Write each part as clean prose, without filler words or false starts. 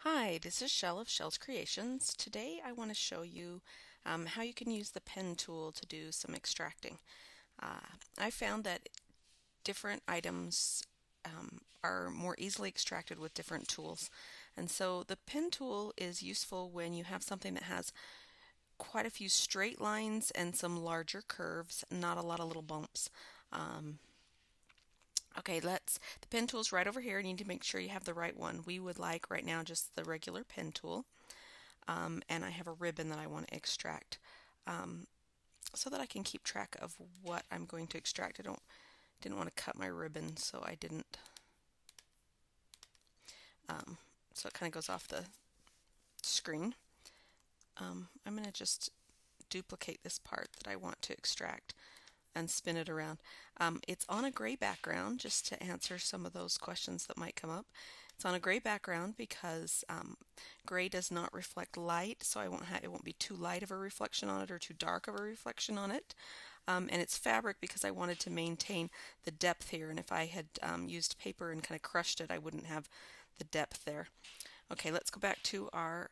Hi, this is Shell of Shell's Creations. Today I want to show you how you can use the pen tool to do some extracting. I found that different items are more easily extracted with different tools. And so the pen tool is useful when you have something that has quite a few straight lines and some larger curves, not a lot of little bumps. Okay, the pen tool's right over here. You need to make sure you have the right one. We would like right now just the regular pen tool. And I have a ribbon that I want to extract so that I can keep track of what I'm going to extract. Didn't want to cut my ribbon, so I didn't. So it kind of goes off the screen. I'm going to just duplicate this part that I want to extract and spin it around. It's on a gray background, just to answer some of those questions that might come up. It's on a gray background because gray does not reflect light, so it won't be too light of a reflection on it or too dark of a reflection on it. And it's fabric because I wanted to maintain the depth here, and if I had used paper and kind of crushed it, I wouldn't have the depth there. Okay, let's go back to our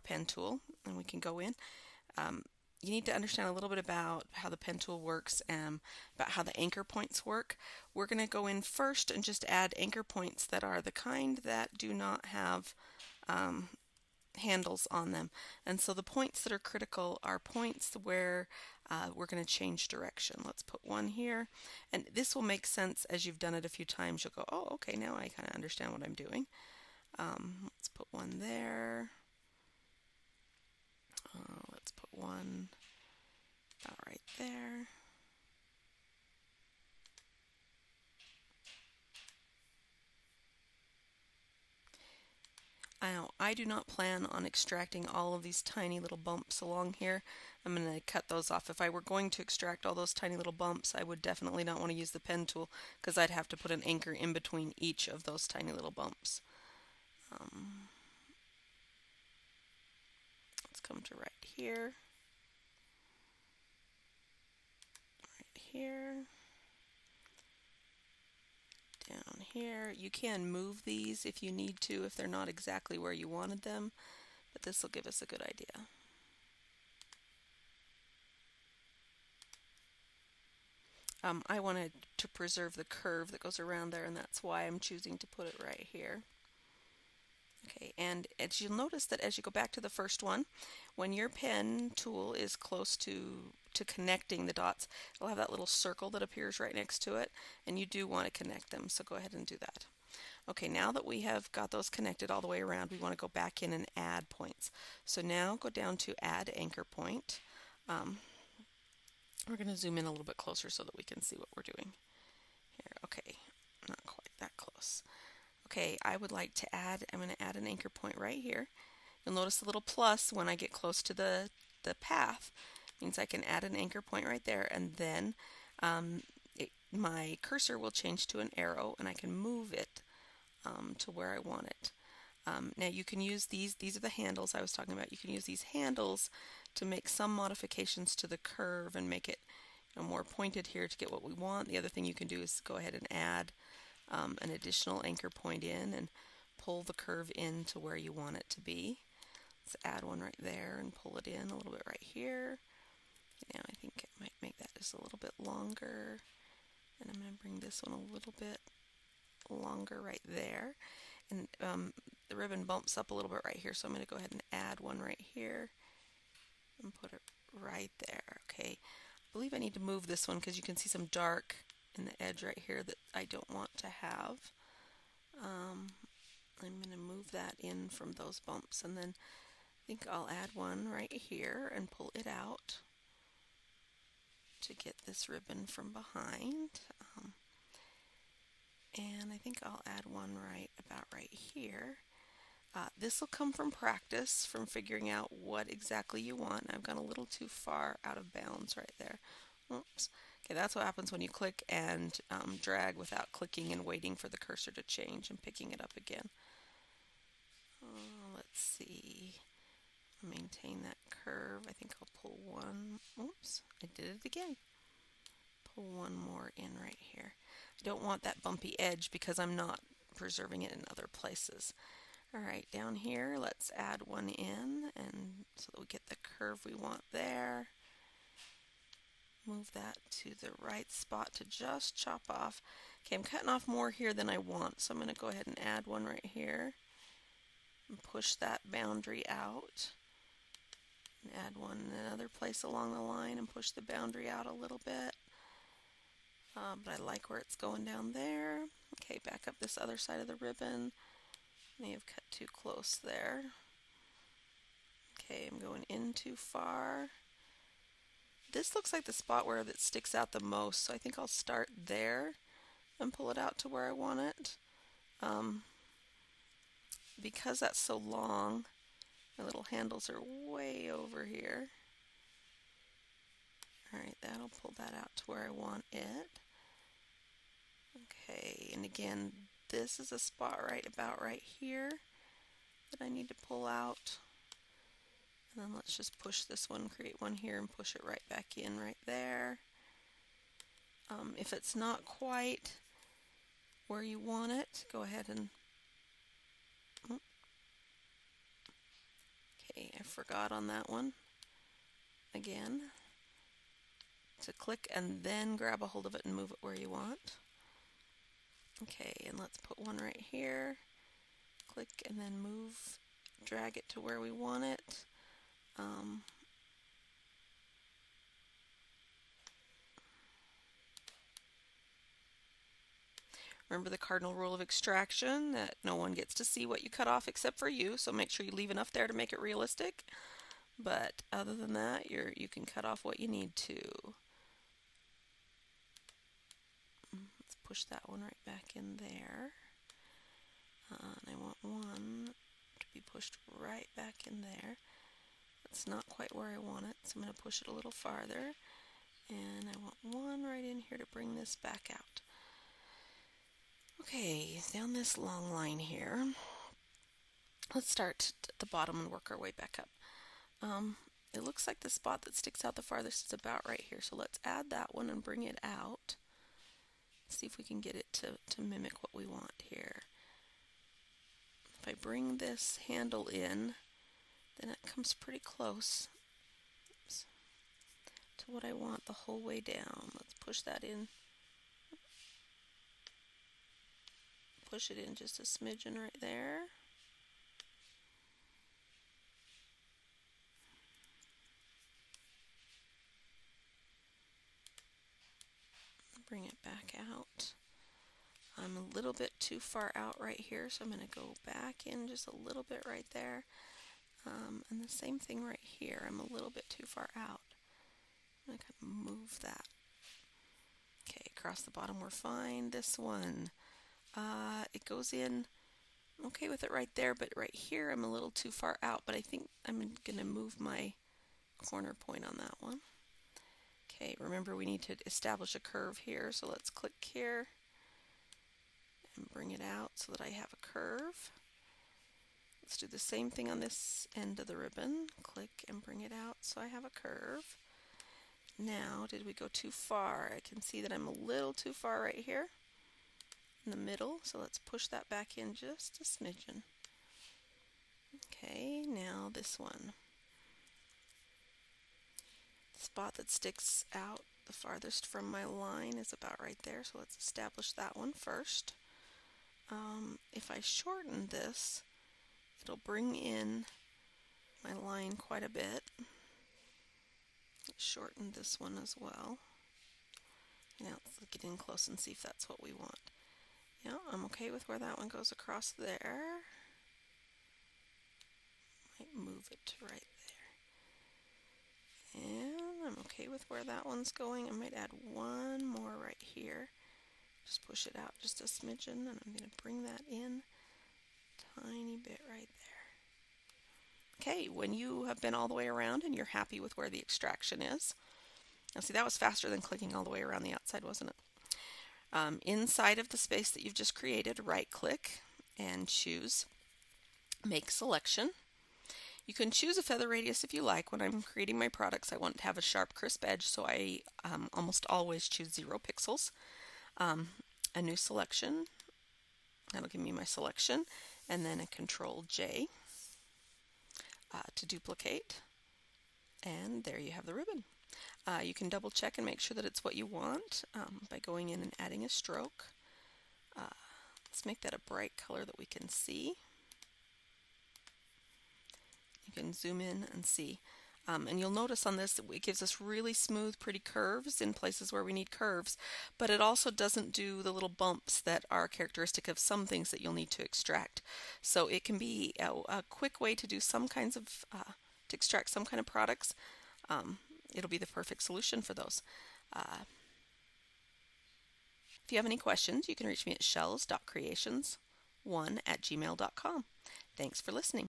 pen tool, and we can go in. You need to understand a little bit about how the pen tool works and about how the anchor points work. We're going to go in first and just add anchor points that are the kind that do not have handles on them. And so the points that are critical are points where we're going to change direction. Let's put one here, and this will make sense as you've done it a few times. You'll go, oh, okay, now I kind of understand what I'm doing. Let's put one there. Let's put one about right there. Now, I do not plan on extracting all of these tiny little bumps along here. I'm going to cut those off. If I were going to extract all those tiny little bumps, I would definitely not want to use the pen tool because I'd have to put an anchor in between each of those tiny little bumps. Let's come to right here. Right here. Down here. You can move these if you need to, if they're not exactly where you wanted them, but this will give us a good idea. I wanted to preserve the curve that goes around there, and that's why I'm choosing to put it right here. Okay, and as you'll notice that as you go back to the first one, when your pen tool is close to connecting the dots, it'll have that little circle that appears right next to it, and you do want to connect them, so go ahead and do that. Okay, now that we have got those connected all the way around, we want to go back in and add points. So now go down to add anchor point. We're going to zoom in a little bit closer so that we can see what we're doing here. Okay, not quite that close. Okay, I'm going to add an anchor point right here. You'll notice the little plus when I get close to the path. It means I can add an anchor point right there, and then my cursor will change to an arrow, and I can move it to where I want it. Now you can use these are the handles I was talking about. You can use these handles to make some modifications to the curve and make it more pointed here to get what we want. The other thing you can do is go ahead and add an additional anchor point in and pull the curve in to where you want it to be. Let's add one right there and pull it in a little bit right here. Now I think it might make that just a little bit longer, and I'm going to bring this one a little bit longer right there. And the ribbon bumps up a little bit right here, so I'm going to go ahead and add one right here and put it right there. Okay, I believe I need to move this one because you can see some dark in the edge right here that I don't want to have. I'm going to move that in from those bumps, and then I think I'll add one right here and pull it out to get this ribbon from behind. And I think I'll add one about right here. This will come from practice, from figuring out what exactly you want. I've gone a little too far out of bounds right there. Oops. Okay, that's what happens when you click and drag without clicking and waiting for the cursor to change and picking it up again. Let's see. Maintain that curve. I think I'll pull one. Oops, I did it again. Pull one more in right here. I don't want that bumpy edge because I'm not preserving it in other places. Alright, down here let's add one in, and so that we get the curve we want there. Move that to the right spot to just chop off. Okay, I'm cutting off more here than I want, so I'm going to go ahead and add one right here and push that boundary out. And add one in another place along the line and push the boundary out a little bit. But I like where it's going down there. Okay, back up this other side of the ribbon. May have cut too close there. Okay, I'm going in too far. This looks like the spot where it sticks out the most, so I think I'll start there and pull it out to where I want it. Because that's so long, my little handles are way over here. Alright, that'll pull that out to where I want it. Okay, and again, this is a spot about right here that I need to pull out. And then let's just push this one, create one here, and push it right back in right there. If it's not quite where you want it, go ahead and... Okay, I forgot on that one. Again, to click and then grab a hold of it and move it where you want. Okay, and let's put one right here. Click and then move, drag it to where we want it. Remember the cardinal rule of extraction, that no one gets to see what you cut off except for you, so make sure you leave enough there to make it realistic. But other than that, you can cut off what you need to. Let's push that one right back in there. And I want one to be pushed right back in there. It's not quite where I want it, so I'm going to push it a little farther. And I want one right in here to bring this back out. Okay, down this long line here. Let's start at the bottom and work our way back up. It looks like the spot that sticks out the farthest is about right here, so let's add that one and bring it out. See if we can get it to mimic what we want here. If I bring this handle in, then it comes pretty close to what I want the whole way down. Let's push that in. Push it in just a smidgen right there. Bring it back out. I'm a little bit too far out right here, so I'm going to go back in just a little bit right there. And the same thing right here. I'm a little bit too far out. I'm going to move that. Okay, across the bottom we're fine. This one, it goes in. I'm okay with it right there, but right here I'm a little too far out, but I think I'm going to move my corner point on that one. Okay, remember we need to establish a curve here, so let's click here and bring it out so that I have a curve. Let's do the same thing on this end of the ribbon. Click and bring it out so I have a curve. Now, did we go too far? I can see that I'm a little too far right here in the middle, so let's push that back in just a smidgen. Okay, now this one. The spot that sticks out the farthest from my line is about right there, so let's establish that one first. If I shorten this, it'll bring in my line quite a bit. Let's shorten this one as well. Now let's get in close and see if that's what we want. Yeah, I'm okay with where that one goes across there. Might move it to right there. And I'm okay with where that one's going. I might add one more right here. Just push it out just a smidgen, and I'm going to bring that in a tiny bit right there. Okay, when you have been all the way around and you're happy with where the extraction is. Now see, that was faster than clicking all the way around the outside, wasn't it? Inside of the space that you've just created, right-click and choose Make Selection. You can choose a feather radius if you like. When I'm creating my products, I want to have a sharp, crisp edge, so I almost always choose 0 pixels. A new selection. That'll give me my selection, and then a Control J to duplicate, and there you have the ribbon. You can double check and make sure that it's what you want by going in and adding a stroke. Let's make that a bright color that we can see. You can zoom in and see. And you'll notice on this it gives us really smooth, pretty curves in places where we need curves, but it also doesn't do the little bumps that are characteristic of some things that you'll need to extract. So it can be a quick way to do some kinds of, to extract some kind of products. It'll be the perfect solution for those. If you have any questions, you can reach me at shells.creations1@gmail.com. Thanks for listening.